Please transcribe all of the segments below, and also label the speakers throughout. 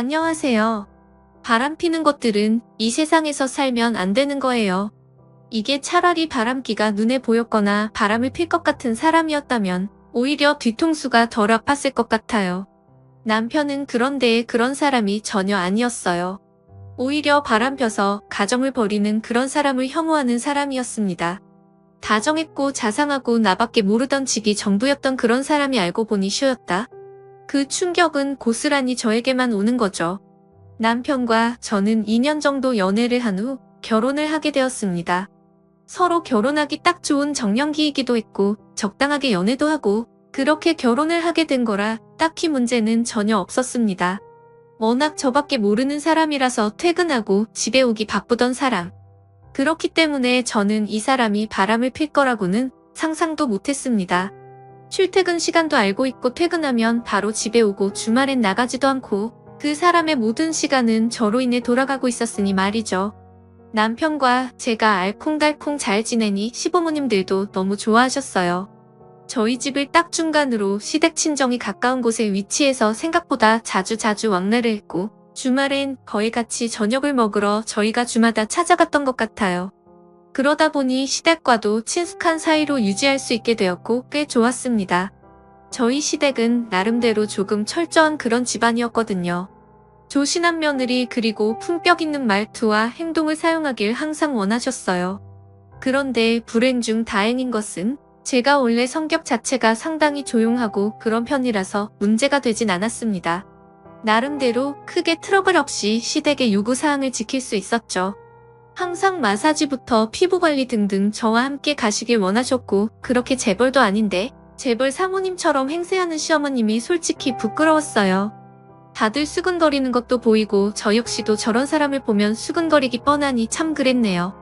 Speaker 1: 안녕하세요. 바람 피는 것들은 이 세상에서 살면 안 되는 거예요. 이게 차라리 바람기가 눈에 보였거나 바람을 필 것 같은 사람이었다면 오히려 뒤통수가 덜 아팠을 것 같아요. 남편은 그런데 그런 사람이 전혀 아니었어요. 오히려 바람 펴서 가정을 버리는 그런 사람을 혐오하는 사람이었습니다. 다정했고 자상하고 나밖에 모르던 직이 전부였던 그런 사람이 알고 보니 쇼였다. 그 충격은 고스란히 저에게만 오는 거죠. 남편과 저는 2년 정도 연애를 한 후 결혼을 하게 되었습니다. 서로 결혼하기 딱 좋은 정년기이기도 했고 적당하게 연애도 하고 그렇게 결혼을 하게 된 거라 딱히 문제는 전혀 없었습니다. 워낙 저밖에 모르는 사람이라서 퇴근하고 집에 오기 바쁘던 사람. 그렇기 때문에 저는 이 사람이 바람을 필 거라고는 상상도 못했습니다. 출퇴근 시간도 알고 있고 퇴근하면 바로 집에 오고 주말엔 나가지도 않고 그 사람의 모든 시간은 저로 인해 돌아가고 있었으니 말이죠. 남편과 제가 알콩달콩 잘 지내니 시부모님들도 너무 좋아하셨어요. 저희 집을 딱 중간으로 시댁 친정이 가까운 곳에 위치해서 생각보다 자주자주 왕래를 했고 주말엔 거의 같이 저녁을 먹으러 저희가 주마다 찾아갔던 것 같아요. 그러다 보니 시댁과도 친숙한 사이로 유지할 수 있게 되었고 꽤 좋았습니다. 저희 시댁은 나름대로 조금 철저한 그런 집안이었거든요. 조신한 며느리 그리고 품격 있는 말투와 행동을 사용하길 항상 원하셨어요. 그런데 불행 중 다행인 것은 제가 원래 성격 자체가 상당히 조용하고 그런 편이라서 문제가 되진 않았습니다. 나름대로 크게 트러블 없이 시댁의 요구사항을 지킬 수 있었죠. 항상 마사지부터 피부관리 등등 저와 함께 가시길 원하셨고 그렇게 재벌도 아닌데 재벌 사모님처럼 행세하는 시어머님이 솔직히 부끄러웠어요. 다들 수근거리는 것도 보이고 저 역시도 저런 사람을 보면 수근거리기 뻔하니 참 그랬네요.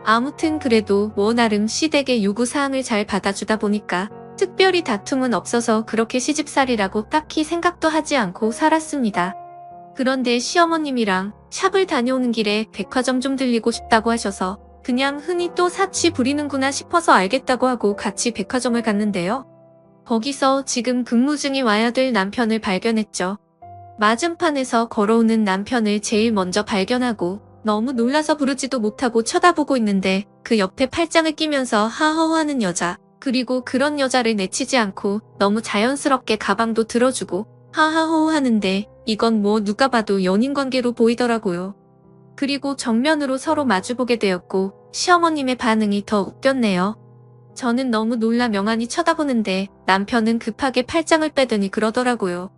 Speaker 1: 아무튼 그래도 뭐 나름 시댁의 요구사항을 잘 받아주다 보니까 특별히 다툼은 없어서 그렇게 시집살이라고 딱히 생각도 하지 않고 살았습니다. 그런데 시어머님이랑 샵을 다녀오는 길에 백화점 좀 들리고 싶다고 하셔서 그냥 흔히 또 사치 부리는구나 싶어서 알겠다고 하고 같이 백화점을 갔는데요. 거기서 지금 근무 중이 와야 될 남편을 발견했죠. 맞은판에서 걸어오는 남편을 제일 먼저 발견하고 너무 놀라서 부르지도 못하고 쳐다보고 있는데 그 옆에 팔짱을 끼면서 하하호하는 여자, 그리고 그런 여자를 내치지 않고 너무 자연스럽게 가방도 들어주고 하하호호 하는데 이건 뭐 누가 봐도 연인 관계로 보이더라고요. 그리고 정면으로 서로 마주보게 되었고 시어머님의 반응이 더 웃겼네요. 저는 너무 놀라 멍하니 쳐다보는데 남편은 급하게 팔짱을 빼더니 그러더라고요.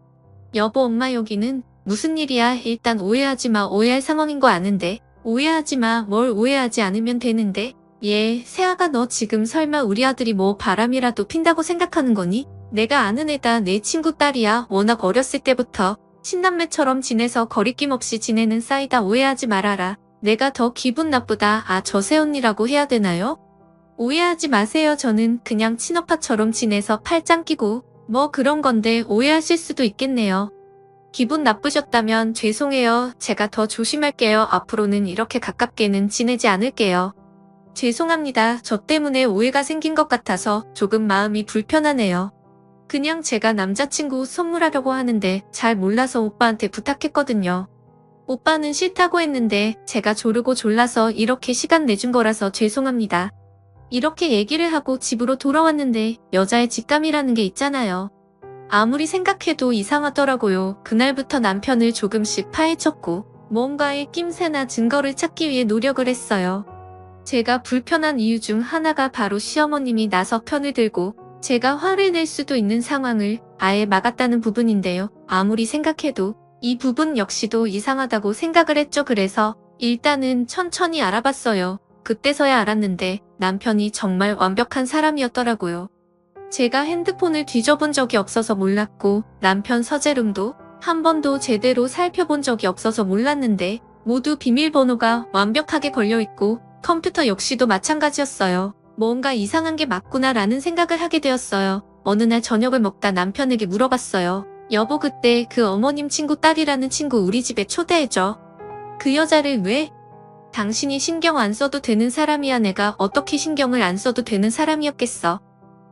Speaker 1: 여보 엄마 여기는 무슨 일이야? 일단 오해하지 마. 오해할 상황인 거 아는데. 오해하지 마. 뭘 오해하지 않으면 되는데. 세아가 너 지금 설마 우리 아들이 뭐 바람이라도 핀다고 생각하는 거니? 내가 아는 애다. 내 친구 딸이야. 워낙 어렸을 때부터 친남매처럼 지내서 거리낌 없이 지내는 사이다. 오해하지 말아라. 내가 더 기분 나쁘다. 아, 저 새언니라고 해야 되나요? 오해하지 마세요. 저는 그냥 친오빠처럼 지내서 팔짱 끼고 뭐 그런 건데 오해하실 수도 있겠네요. 기분 나쁘셨다면 죄송해요. 제가 더 조심할게요. 앞으로는 이렇게 가깝게는 지내지 않을게요. 죄송합니다. 저 때문에 오해가 생긴 것 같아서 조금 마음이 불편하네요. 그냥 제가 남자친구 선물하려고 하는데 잘 몰라서 오빠한테 부탁했거든요. 오빠는 싫다고 했는데 제가 조르고 졸라서 이렇게 시간 내준 거라서 죄송합니다. 이렇게 얘기를 하고 집으로 돌아왔는데 여자의 직감이라는 게 있잖아요. 아무리 생각해도 이상하더라고요. 그날부터 남편을 조금씩 파헤쳤고 뭔가의 낌새나 증거를 찾기 위해 노력을 했어요. 제가 불편한 이유 중 하나가 바로 시어머님이 나서 편을 들고 제가 화를 낼 수도 있는 상황을 아예 막았다는 부분인데요. 아무리 생각해도 이 부분 역시도 이상하다고 생각을 했죠. 그래서 일단은 천천히 알아봤어요. 그때서야 알았는데 남편이 정말 완벽한 사람이었더라고요. 제가 핸드폰을 뒤져본 적이 없어서 몰랐고 남편 서재룸도 한 번도 제대로 살펴본 적이 없어서 몰랐는데 모두 비밀번호가 완벽하게 걸려있고 컴퓨터 역시도 마찬가지였어요. 뭔가 이상한 게 맞구나 라는 생각을 하게 되었어요. 어느 날 저녁을 먹다 남편에게 물어봤어요. 여보 그때 그 어머님 친구 딸이라는 친구 우리 집에 초대해줘. 그 여자를 왜? 당신이 신경 안 써도 되는 사람이야. 내가 어떻게 신경을 안 써도 되는 사람이었겠어.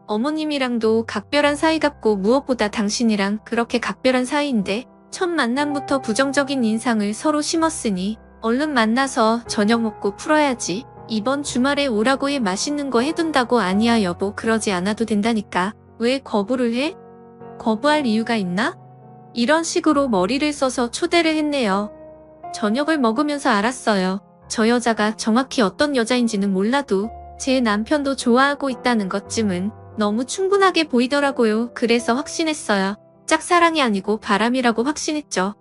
Speaker 1: 어머님이랑도 각별한 사이 같고 무엇보다 당신이랑 그렇게 각별한 사이인데 첫 만남부터 부정적인 인상을 서로 심었으니 얼른 만나서 저녁 먹고 풀어야지. 이번 주말에 오라고 해. 맛있는 거 해둔다고. 아니야 여보, 그러지 않아도 된다니까. 왜 거부를 해? 거부할 이유가 있나? 이런 식으로 머리를 써서 초대를 했네요. 저녁을 먹으면서 알았어요. 저 여자가 정확히 어떤 여자인지는 몰라도 제 남편도 좋아하고 있다는 것쯤은 너무 충분하게 보이더라고요. 그래서 확신했어요. 짝사랑이 아니고 바람이라고 확신했죠.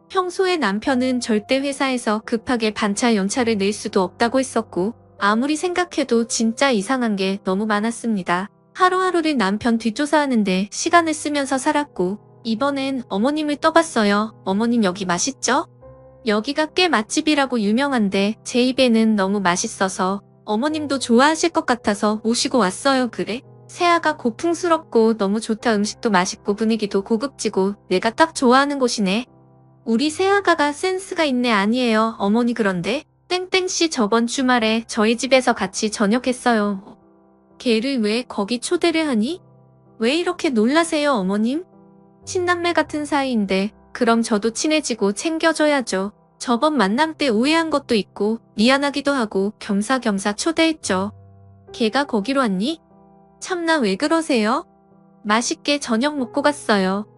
Speaker 1: 평소에 남편은 절대 회사에서 급하게 반차 연차를 낼 수도 없다고 했었고, 아무리 생각해도 진짜 이상한 게 너무 많았습니다. 하루하루를 남편 뒷조사하는데 시간을 쓰면서 살았고, 이번엔 어머님을 떠봤어요. 어머님 여기 맛있죠? 여기가 꽤 맛집이라고 유명한데 제 입에는 너무 맛있어서 어머님도 좋아하실 것 같아서 모시고 왔어요. 그래? 세아가 고풍스럽고 너무 좋다. 음식도 맛있고 분위기도 고급지고 내가 딱 좋아하는 곳이네. 우리 세아가가 센스가 있네. 아니에요 어머니, 그런데 땡땡씨 저번 주말에 저희 집에서 같이 저녁했어요. 걔를 왜 거기 초대를 하니? 왜 이렇게 놀라세요 어머님? 친남매 같은 사이인데 그럼 저도 친해지고 챙겨줘야죠. 저번 만남 때 오해한 것도 있고 미안하기도 하고 겸사겸사 초대했죠. 걔가 거기로 왔니? 참나 왜 그러세요? 맛있게 저녁 먹고 갔어요.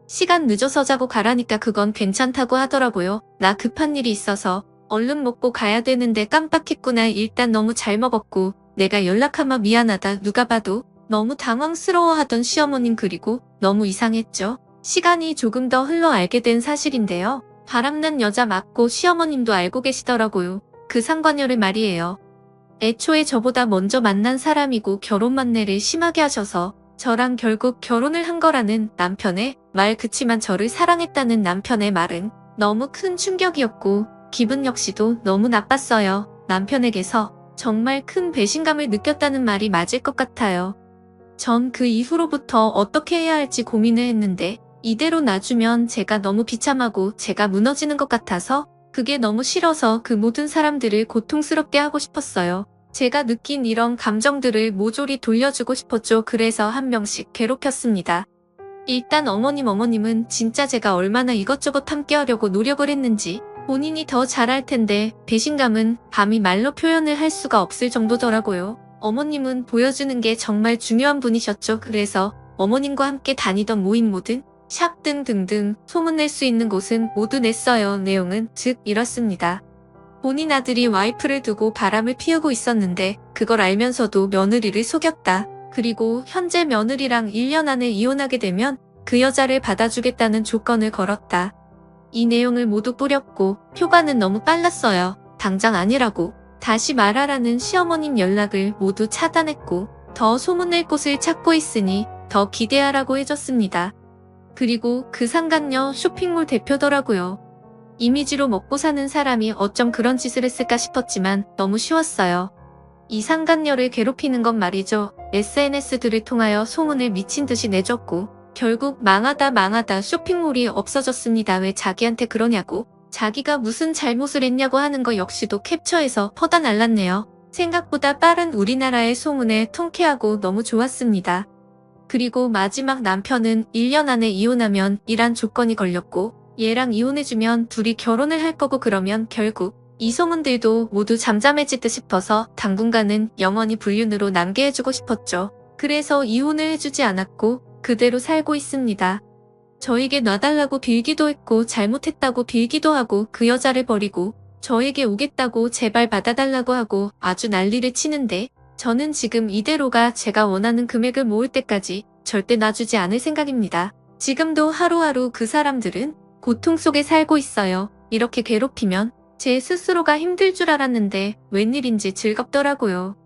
Speaker 1: 시간 늦어서 자고 가라니까 그건 괜찮다고 하더라고요. 나 급한 일이 있어서 얼른 먹고 가야 되는데 깜빡했구나. 일단 너무 잘 먹었고 내가 연락하마 미안하다. 누가 봐도 너무 당황스러워하던 시어머님, 그리고 너무 이상했죠. 시간이 조금 더 흘러 알게 된 사실인데요. 바람난 여자 맞고 시어머님도 알고 계시더라고요. 그 상관녀를 말이에요. 애초에 저보다 먼저 만난 사람이고 결혼 만내를 심하게 하셔서 저랑 결국 결혼을 한 거라는 남편의 말, 그치만 저를 사랑했다는 남편의 말은 너무 큰 충격이었고 기분 역시도 너무 나빴어요. 남편에게서 정말 큰 배신감을 느꼈다는 말이 맞을 것 같아요. 전 그 이후로부터 어떻게 해야 할지 고민을 했는데 이대로 놔주면 제가 너무 비참하고 제가 무너지는 것 같아서 그게 너무 싫어서 그 모든 사람들을 고통스럽게 하고 싶었어요. 제가 느낀 이런 감정들을 모조리 돌려주고 싶었죠. 그래서 한 명씩 괴롭혔습니다. 일단 어머님은 진짜 제가 얼마나 이것저것 함께 하려고 노력을 했는지 본인이 더 잘할 텐데 배신감은 감히 말로 표현을 할 수가 없을 정도더라고요. 어머님은 보여주는 게 정말 중요한 분이셨죠. 그래서 어머님과 함께 다니던 모임 모든 샵 등등등 소문낼 수 있는 곳은 모두 냈어요. 내용은 즉 이렇습니다. 본인 아들이 와이프를 두고 바람을 피우고 있었는데 그걸 알면서도 며느리를 속였다. 그리고 현재 며느리랑 1년 안에 이혼하게 되면 그 여자를 받아주겠다는 조건을 걸었다. 이 내용을 모두 뿌렸고 효과는 너무 빨랐어요. 당장 아니라고 다시 말하라는 시어머님 연락을 모두 차단했고 더 소문낼 곳을 찾고 있으니 더 기대하라고 해줬습니다. 그리고 그 상간녀 쇼핑몰 대표더라고요. 이미지로 먹고 사는 사람이 어쩜 그런 짓을 했을까 싶었지만 너무 쉬웠어요. 이 상간녀를 괴롭히는 건 말이죠. SNS들을 통하여 소문을 미친 듯이 내줬고 결국 망하다 쇼핑몰이 없어졌습니다. 왜 자기한테 그러냐고, 자기가 무슨 잘못을 했냐고 하는 거 역시도 캡처해서 퍼다 날랐네요. 생각보다 빠른 우리나라의 소문에 통쾌하고 너무 좋았습니다. 그리고 마지막 남편은 1년 안에 이혼하면 이란 조건이 걸렸고 얘랑 이혼해주면 둘이 결혼을 할 거고, 그러면 결국 이 소문들도 모두 잠잠해질 듯 싶어서 당분간은 영원히 불륜으로 남게 해주고 싶었죠. 그래서 이혼을 해주지 않았고 그대로 살고 있습니다. 저에게 놔달라고 빌기도 했고 잘못했다고 빌기도 하고 그 여자를 버리고 저에게 오겠다고 제발 받아달라고 하고 아주 난리를 치는데 저는 지금 이대로가 제가 원하는 금액을 모을 때까지 절대 놔주지 않을 생각입니다. 지금도 하루하루 그 사람들은 고통 속에 살고 있어요. 이렇게 괴롭히면 제 스스로가 힘들 줄 알았는데 웬일인지 즐겁더라고요.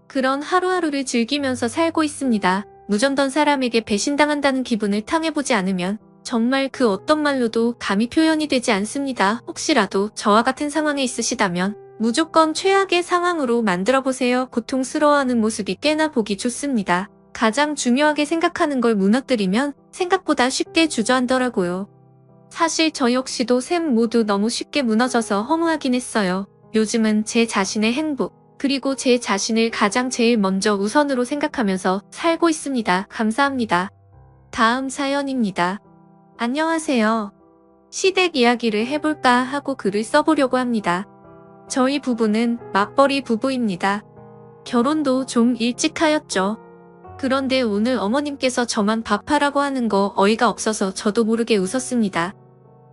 Speaker 1: 그런 하루하루를 즐기면서 살고 있습니다. 무전던 사람에게 배신당한다는 기분을 탕해보지 않으면 정말 그 어떤 말로도 감히 표현이 되지 않습니다. 혹시라도 저와 같은 상황에 있으시다면 무조건 최악의 상황으로 만들어보세요. 고통스러워하는 모습이 꽤나 보기 좋습니다. 가장 중요하게 생각하는 걸 무너뜨리면 생각보다 쉽게 주저앉더라고요. 사실 저 역시도 셋 모두 너무 쉽게 무너져서 허무하긴 했어요. 요즘은 제 자신의 행복, 그리고 제 자신을 가장 제일 먼저 우선으로 생각하면서 살고 있습니다. 감사합니다. 다음 사연입니다. 안녕하세요. 시댁 이야기를 해볼까 하고 글을 써보려고 합니다. 저희 부부는 맞벌이 부부입니다. 결혼도 좀 일찍 하였죠. 그런데 오늘 어머님께서 저만 밥하라고 하는 거 어이가 없어서 저도 모르게 웃었습니다.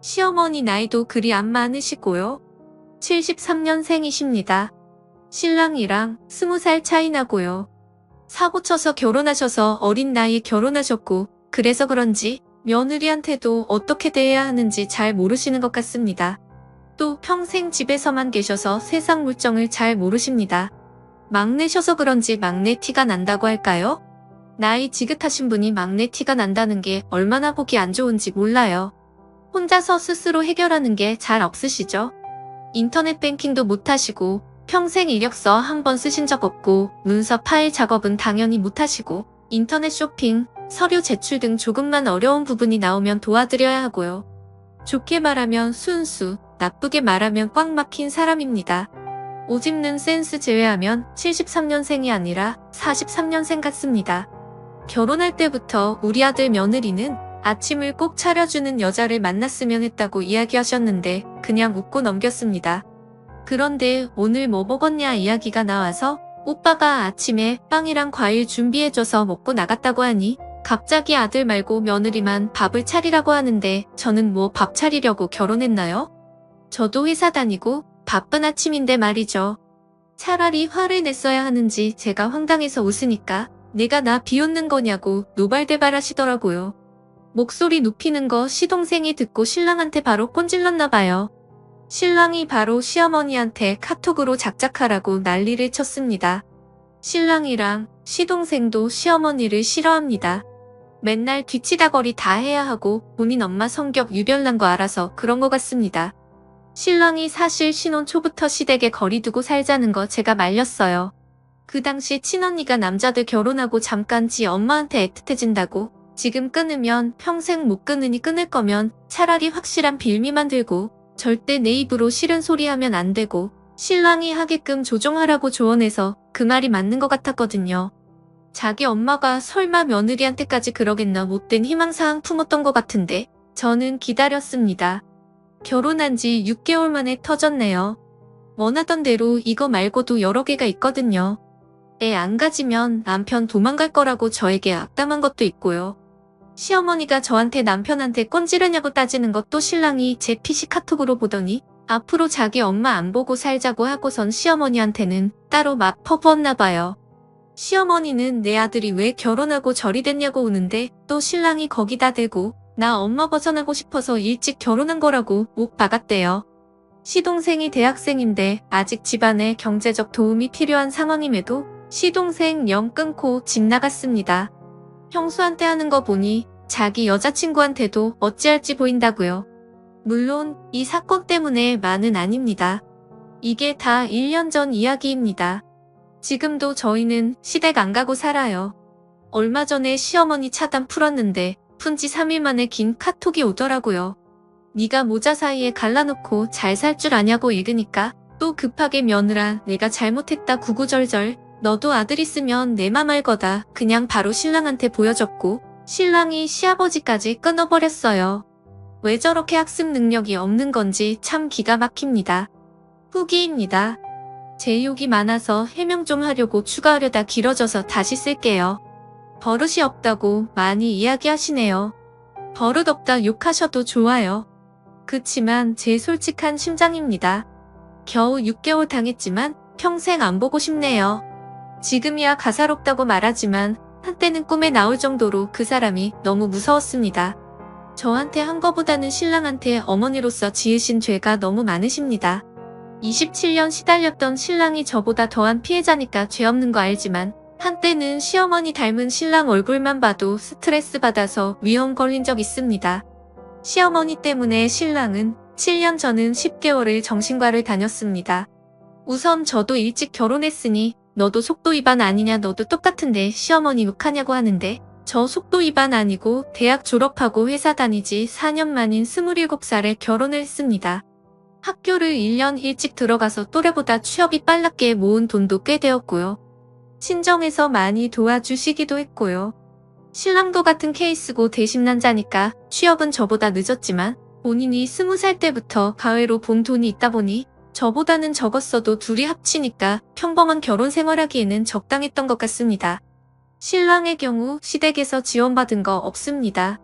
Speaker 1: 시어머니 나이도 그리 안 많으시고요. 73년생이십니다. 신랑이랑 20살 차이 나고요. 사고 쳐서 결혼하셔서 어린 나이에 결혼하셨고 그래서 그런지 며느리한테도 어떻게 대해야 하는지 잘 모르시는 것 같습니다. 또 평생 집에서만 계셔서 세상 물정을 잘 모르십니다. 막내셔서 그런지 막내 티가 난다고 할까요? 나이 지긋하신 분이 막내 티가 난다는 게 얼마나 보기 안 좋은지 몰라요. 혼자서 스스로 해결하는 게 잘 없으시죠? 인터넷 뱅킹도 못하시고 평생 이력서 한 번 쓰신 적 없고 문서 파일 작업은 당연히 못하시고 인터넷 쇼핑, 서류 제출 등 조금만 어려운 부분이 나오면 도와드려야 하고요. 좋게 말하면 순수, 나쁘게 말하면 꽉 막힌 사람입니다. 오집는 센스 제외하면 73년생이 아니라 43년생 같습니다. 결혼할 때부터 우리 아들 며느리는 아침을 꼭 차려주는 여자를 만났으면 했다고 이야기하셨는데 그냥 웃고 넘겼습니다. 그런데 오늘 뭐 먹었냐 이야기가 나와서 오빠가 아침에 빵이랑 과일 준비해줘서 먹고 나갔다고 하니 갑자기 아들 말고 며느리만 밥을 차리라고 하는데 저는 뭐 밥 차리려고 결혼했나요? 저도 회사 다니고 바쁜 아침인데 말이죠. 차라리 화를 냈어야 하는지 제가 황당해서 웃으니까 내가 나 비웃는 거냐고 노발대발 하시더라고요. 목소리 높이는 거 시동생이 듣고 신랑한테 바로 꼰질렀나 봐요. 신랑이 바로 시어머니한테 카톡으로 작작하라고 난리를 쳤습니다. 신랑이랑 시동생도 시어머니를 싫어합니다. 맨날 뒤치다거리 다 해야 하고 본인 엄마 성격 유별난 거 알아서 그런 거 같습니다. 신랑이 사실 신혼 초부터 시댁에 거리 두고 살자는 거 제가 말렸어요. 그 당시 친언니가 남자들 결혼하고 잠깐 지 엄마한테 애틋해진다고 지금 끊으면 평생 못 끊으니 끊을 거면 차라리 확실한 빌미만 들고 절대 내 입으로 싫은 소리 하면 안 되고 신랑이 하게끔 조종하라고 조언해서 그 말이 맞는 것 같았거든요. 자기 엄마가 설마 며느리한테까지 그러겠나 못된 희망사항 품었던 것 같은데 저는 기다렸습니다. 결혼한 지 6개월 만에 터졌네요. 원하던 대로 이거 말고도 여러 개가 있거든요. 애 안 가지면 남편 도망갈 거라고 저에게 악담한 것도 있고요. 시어머니가 저한테 남편한테 꼰지르냐고 따지는 것도 신랑이 제 PC 카톡으로 보더니 앞으로 자기 엄마 안 보고 살자고 하고선 시어머니한테는 따로 막 퍼부었나 봐요. 시어머니는 내 아들이 왜 결혼하고 절이 됐냐고 우는데 또 신랑이 거기다 대고 나 엄마 벗어나고 싶어서 일찍 결혼한 거라고 목 박았대요. 시동생이 대학생인데 아직 집안에 경제적 도움이 필요한 상황임에도 시동생 영 끊고 집 나갔습니다. 형수한테 하는 거 보니 자기 여자친구한테도 어찌할지 보인다고요. 물론 이 사건 때문에 만은 아닙니다. 이게 다 1년 전 이야기입니다. 지금도 저희는 시댁 안 가고 살아요. 얼마 전에 시어머니 차단 풀었는데 푼지 3일 만에 긴 카톡이 오더라고요. 네가 모자 사이에 갈라놓고 잘 살 줄 아냐고 읽으니까 또 급하게 며느라 내가 잘못했다 구구절절 너도 아들 있으면 내 맘 알 거다 그냥 바로 신랑한테 보여줬고 신랑이 시아버지까지 끊어버렸어요. 왜 저렇게 학습 능력이 없는 건지 참 기가 막힙니다. 후기입니다. 제 욕이 많아서 해명 좀 하려고 추가하려다 길어져서 다시 쓸게요. 버릇이 없다고 많이 이야기하시네요. 버릇 없다 욕하셔도 좋아요. 그치만 제 솔직한 심장입니다. 겨우 6개월 당했지만 평생 안 보고 싶네요. 지금이야 가사롭다고 말하지만 한때는 꿈에 나올 정도로 그 사람이 너무 무서웠습니다. 저한테 한 거보다는 신랑한테 어머니로서 지으신 죄가 너무 많으십니다. 27년 시달렸던 신랑이 저보다 더한 피해자니까 죄 없는 거 알지만 한때는 시어머니 닮은 신랑 얼굴만 봐도 스트레스 받아서 위험 걸린 적 있습니다. 시어머니 때문에 신랑은 7년 전은 10개월을 정신과를 다녔습니다. 우선 저도 일찍 결혼했으니 너도 속도 위반 아니냐 너도 똑같은데 시어머니 욕하냐고 하는데 저 속도 위반 아니고 대학 졸업하고 회사 다니지 4년 만인 27살에 결혼을 했습니다. 학교를 1년 일찍 들어가서 또래보다 취업이 빨랐게 모은 돈도 꽤 되었고요. 친정에서 많이 도와주시기도 했고요. 신랑도 같은 케이스고 대심난자니까 취업은 저보다 늦었지만 본인이 20살 때부터 가외로 본 돈이 있다 보니 저보다는 적었어도 둘이 합치니까 평범한 결혼 생활하기에는 적당했던 것 같습니다. 신랑의 경우 시댁에서 지원받은 거 없습니다.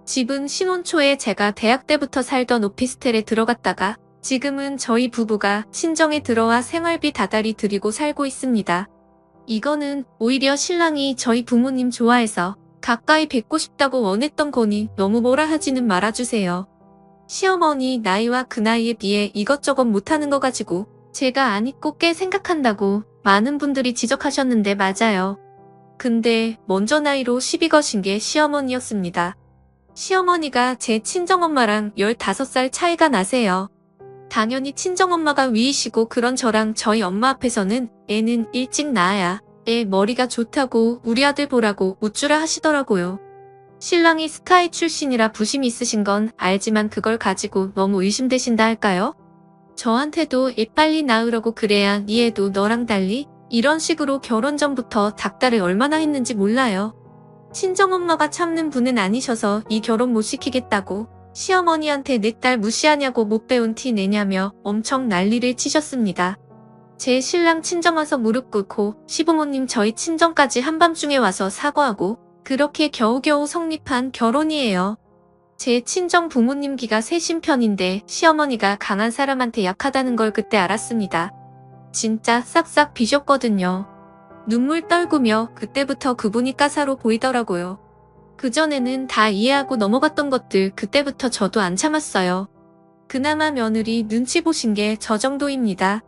Speaker 1: 집은 신혼 초에 제가 대학 때부터 살던 오피스텔에 들어갔다가 지금은 저희 부부가 친정에 들어와 생활비 다달이 드리고 살고 있습니다. 이거는 오히려 신랑이 저희 부모님 좋아해서 가까이 뵙고 싶다고 원했던 거니 너무 뭐라 하지는 말아주세요. 시어머니 나이와 그 나이에 비해 이것저것 못하는 거 가지고 제가 안 잊고 꽤 생각한다고 많은 분들이 지적하셨는데 맞아요. 근데 먼저 나이로 시비 거신 게 시어머니였습니다. 시어머니가 제 친정엄마랑 15살 차이가 나세요. 당연히 친정엄마가 위이시고 그런 저랑 저희 엄마 앞에서는 애는 일찍 낳아야 애 머리가 좋다고 우리 아들 보라고 우쭈라 하시더라고요. 신랑이 스카이 출신이라 부심이 있으신 건 알지만 그걸 가지고 너무 의심되신다 할까요? 저한테도 애 빨리 낳으라고 그래야 네 애도 너랑 달리 이런 식으로 결혼 전부터 닥달을 얼마나 했는지 몰라요. 친정엄마가 참는 분은 아니셔서 이 결혼 못 시키겠다고 시어머니한테 내 딸 무시하냐고 못 배운 티 내냐며 엄청 난리를 치셨습니다. 제 신랑 친정 와서 무릎 꿇고 시부모님 저희 친정까지 한밤중에 와서 사과하고 그렇게 겨우겨우 성립한 결혼이에요. 제 친정 부모님 기가 세신 편인데 시어머니가 강한 사람한테 약하다는 걸 그때 알았습니다. 진짜 싹싹 비셨거든요. 눈물 떨구며 그때부터 그분이 까사로 보이더라고요. 그전에는 다 이해하고 넘어갔던 것들 그때부터 저도 안 참았어요. 그나마 며느리 눈치 보신 게 저 정도입니다.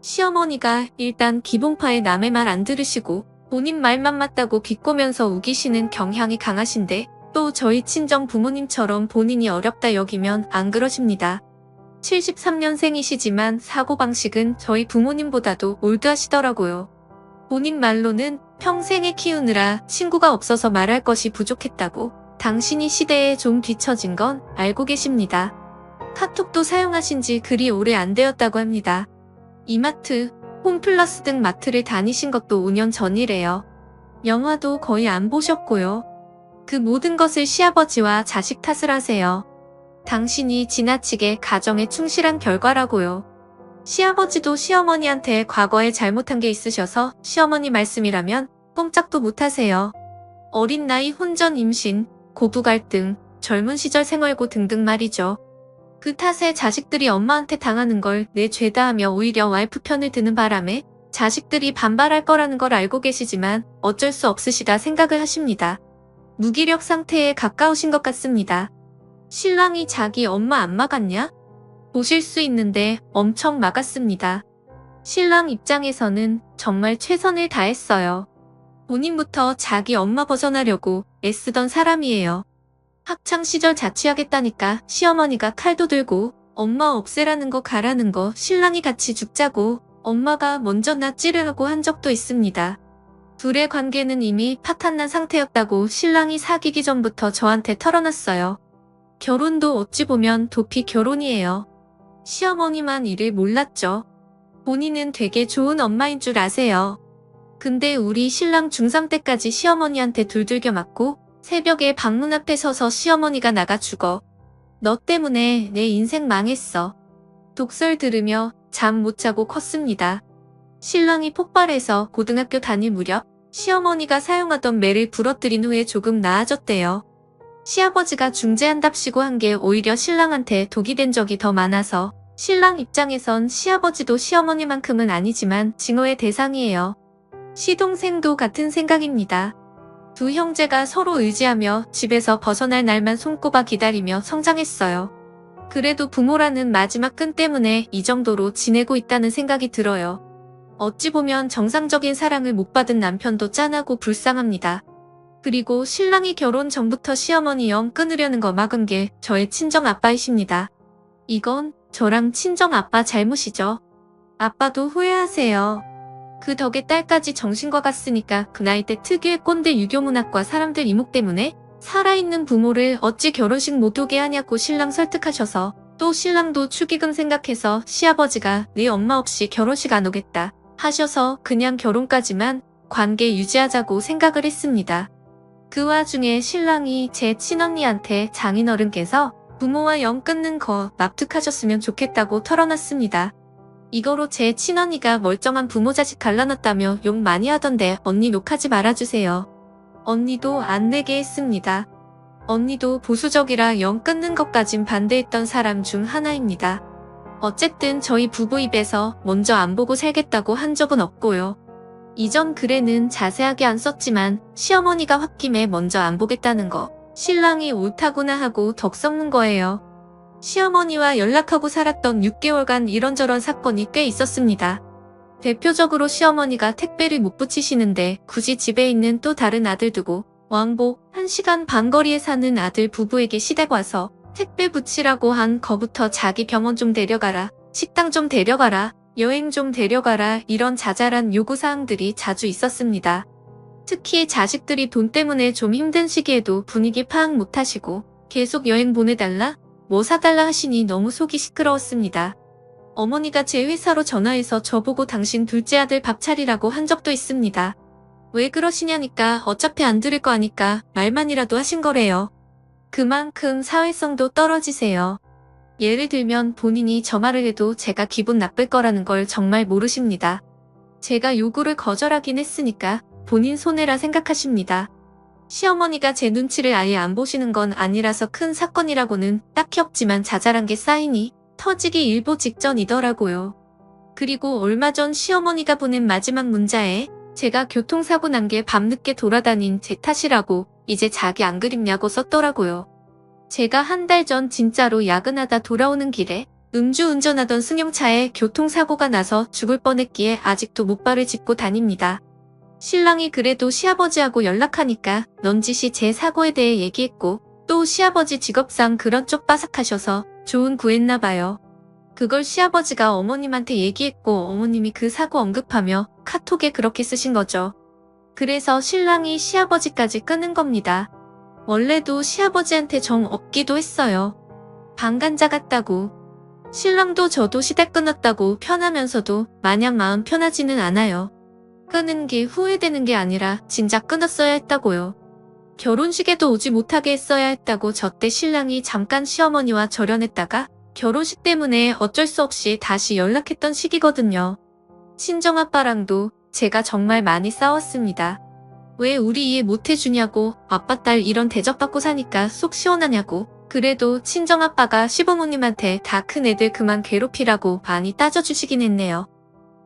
Speaker 1: 시어머니가 일단 기본파에 남의 말 안 들으시고 본인 말만 맞다고 비꼬면서 우기시는 경향이 강하신데 또 저희 친정 부모님처럼 본인이 어렵다 여기면 안 그러십니다. 73년생이시지만 사고방식은 저희 부모님보다도 올드하시더라고요. 본인 말로는 평생에 키우느라 친구가 없어서 말할 것이 부족했다고 당신이 시대에 좀 뒤처진 건 알고 계십니다. 카톡도 사용하신 지 그리 오래 안 되었다고 합니다. 이마트, 홈플러스 등 마트를 다니신 것도 5년 전이래요. 영화도 거의 안 보셨고요. 그 모든 것을 시아버지와 자식 탓을 하세요. 당신이 지나치게 가정에 충실한 결과라고요. 시아버지도 시어머니한테 과거에 잘못한 게 있으셔서 시어머니 말씀이라면 꼼짝도 못하세요. 어린 나이 혼전 임신, 고부 갈등, 젊은 시절 생활고 등등 말이죠. 그 탓에 자식들이 엄마한테 당하는 걸 내 죄다 하며 오히려 와이프 편을 드는 바람에 자식들이 반발할 거라는 걸 알고 계시지만 어쩔 수 없으시다 생각을 하십니다. 무기력 상태에 가까우신 것 같습니다. 신랑이 자기 엄마 안 막았냐? 보실 수 있는데 엄청 막았습니다. 신랑 입장에서는 정말 최선을 다했어요. 본인부터 자기 엄마 벗어나려고 애쓰던 사람이에요. 학창시절 자취하겠다니까 시어머니가 칼도 들고 엄마 없애라는 거 가라는 거 신랑이 같이 죽자고 엄마가 먼저 나 찌르라고 한 적도 있습니다. 둘의 관계는 이미 파탄난 상태였다고 신랑이 사귀기 전부터 저한테 털어놨어요. 결혼도 어찌 보면 도피 결혼이에요. 시어머니만 이를 몰랐죠. 본인은 되게 좋은 엄마인 줄 아세요. 근데 우리 신랑 중3 때까지 시어머니한테 둘둘겨 맞고 새벽에 방문 앞에 서서 시어머니가 나가 죽어. 너 때문에 내 인생 망했어. 독설 들으며 잠 못 자고 컸습니다. 신랑이 폭발해서 고등학교 다닐 무렵 시어머니가 사용하던 매를 부러뜨린 후에 조금 나아졌대요. 시아버지가 중재한답시고 한 게 오히려 신랑한테 독이 된 적이 더 많아서 신랑 입장에선 시아버지도 시어머니만큼은 아니지만 증오의 대상이에요. 시동생도 같은 생각입니다. 두 형제가 서로 의지하며 집에서 벗어날 날만 손꼽아 기다리며 성장했어요. 그래도 부모라는 마지막 끈 때문에 이 정도로 지내고 있다는 생각이 들어요. 어찌 보면 정상적인 사랑을 못 받은 남편도 짠하고 불쌍합니다. 그리고 신랑이 결혼 전부터 시어머니 영 끊으려는 거 막은 게 저의 친정 아빠이십니다. 이건 저랑 친정 아빠 잘못이죠. 아빠도 후회하세요. 그 덕에 딸까지 정신과 갔으니까 그 나이 때 특유의 꼰대 유교 문학과 사람들 이목 때문에 살아있는 부모를 어찌 결혼식 못 오게 하냐고 신랑 설득하셔서 또 신랑도 축의금 생각해서 시아버지가 네 엄마 없이 결혼식 안 오겠다 하셔서 그냥 결혼까지만 관계 유지하자고 생각을 했습니다. 그 와중에 신랑이 제 친언니한테 장인어른께서 부모와 연 끊는 거 납득하셨으면 좋겠다고 털어놨습니다. 이거로 제 친언니가 멀쩡한 부모 자식 갈라놨다며 욕 많이 하던데 언니 욕하지 말아주세요. 언니도 안 내게 했습니다. 언니도 보수적이라 연 끊는 것까진 반대했던 사람 중 하나입니다. 어쨌든 저희 부부 입에서 먼저 안 보고 살겠다고 한 적은 없고요. 이전 글에는 자세하게 안 썼지만 시어머니가 홧김에 먼저 안 보겠다는 거 신랑이 옳다구나 하고 덕 섞는 거예요. 시어머니와 연락하고 살았던 6개월간 이런저런 사건이 꽤 있었습니다. 대표적으로 시어머니가 택배를 못 붙이시는데 굳이 집에 있는 또 다른 아들 두고 왕복 1시간 반 거리에 사는 아들 부부에게 시댁 와서 택배 붙이라고 한 거부터 자기 병원 좀 데려가라, 식당 좀 데려가라, 여행 좀 데려가라 이런 자잘한 요구사항들이 자주 있었습니다. 특히 자식들이 돈 때문에 좀 힘든 시기에도 분위기 파악 못하시고 계속 여행 보내달라, 뭐 사달라 하시니 너무 속이 시끄러웠습니다. 어머니가 제 회사로 전화해서 저보고 당신 둘째 아들 밥 차리라고 한 적도 있습니다. 왜 그러시냐니까 어차피 안 들을 거 아니까 말만이라도 하신 거래요. 그만큼 사회성도 떨어지세요. 예를 들면 본인이 저 말을 해도 제가 기분 나쁠 거라는 걸 정말 모르십니다. 제가 요구를 거절하긴 했으니까 본인 손해라 생각하십니다. 시어머니가 제 눈치를 아예 안 보시는 건 아니라서 큰 사건이라고는 딱히 없지만 자잘한 게 쌓이니 터지기 일보 직전이더라고요. 그리고 얼마 전 시어머니가 보낸 마지막 문자에 제가 교통사고 난 게 밤늦게 돌아다닌 제 탓이라고 이제 자기 안 그립냐고 썼더라고요. 제가 한 달 전 진짜로 야근하다 돌아오는 길에 음주운전하던 승용차에 교통사고가 나서 죽을 뻔했기에 아직도 못발을 짚고 다닙니다. 신랑이 그래도 시아버지하고 연락하니까 넌지시 제 사고에 대해 얘기했고 또 시아버지 직업상 그런 쪽 빠삭하셔서 좋은 구했나 봐요. 그걸 시아버지가 어머님한테 얘기했고 어머님이 그 사고 언급하며 카톡에 그렇게 쓰신 거죠. 그래서 신랑이 시아버지까지 끊은 겁니다. 원래도 시아버지한테 정 없기도 했어요. 방간자 같다고. 신랑도 저도 시댁 끊었다고 편하면서도 마냥 마음 편하지는 않아요. 끊은 게 후회되는 게 아니라 진작 끊었어야 했다고요. 결혼식에도 오지 못하게 했어야 했다고 저때 신랑이 잠깐 시어머니와 절연했다가 결혼식 때문에 어쩔 수 없이 다시 연락했던 시기거든요. 친정아빠랑도 제가 정말 많이 싸웠습니다. 왜 우리 이해 못해주냐고, 아빠 딸 이런 대접받고 사니까 속 시원하냐고. 그래도 친정아빠가 시부모님한테 다 큰 애들 그만 괴롭히라고 많이 따져주시긴 했네요.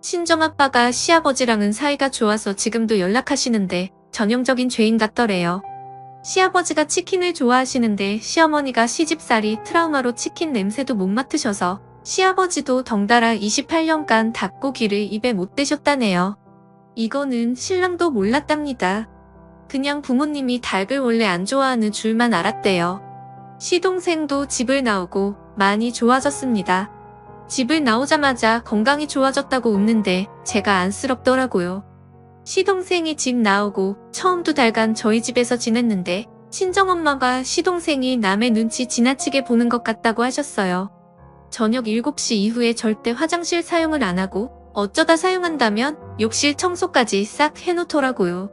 Speaker 1: 친정아빠가 시아버지랑은 사이가 좋아서 지금도 연락하시는데 전형적인 죄인 같더래요. 시아버지가 치킨을 좋아하시는데 시어머니가 시집살이 트라우마로 치킨 냄새도 못 맡으셔서 시아버지도 덩달아 28년간 닭고기를 입에 못 대셨다네요. 이거는 신랑도 몰랐답니다. 그냥 부모님이 닭을 원래 안 좋아하는 줄만 알았대요. 시동생도 집을 나오고 많이 좋아졌습니다. 집을 나오자마자 건강이 좋아졌다고 웃는데 제가 안쓰럽더라고요. 시동생이 집 나오고 처음 2달간 저희 집에서 지냈는데 친정엄마가 시동생이 남의 눈치 지나치게 보는 것 같다고 하셨어요. 저녁 7시 이후에 절대 화장실 사용을 안 하고 어쩌다 사용한다면 욕실 청소까지 싹 해놓더라고요.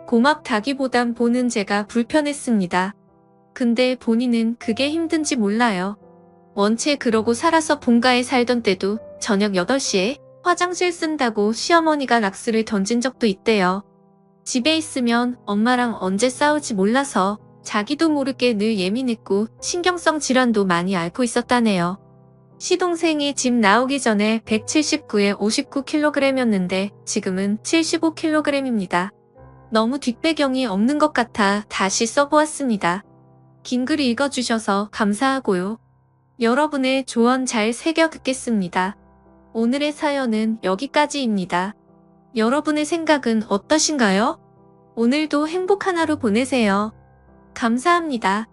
Speaker 1: 고맙다기보단 보는 제가 불편했습니다. 근데 본인은 그게 힘든지 몰라요. 원체 그러고 살아서 본가에 살던 때도 저녁 8시에 화장실 쓴다고 시어머니가 락스를 던진 적도 있대요. 집에 있으면 엄마랑 언제 싸울지 몰라서 자기도 모르게 늘 예민했고 신경성 질환도 많이 앓고 있었다네요. 시동생이 집 나오기 전에 179에 59kg이었는데 지금은 75kg입니다. 너무 뒷배경이 없는 것 같아 다시 써보았습니다. 긴 글 읽어주셔서 감사하고요. 여러분의 조언 잘 새겨 듣겠습니다. 오늘의 사연은 여기까지입니다. 여러분의 생각은 어떠신가요? 오늘도 행복한 하루 보내세요. 감사합니다.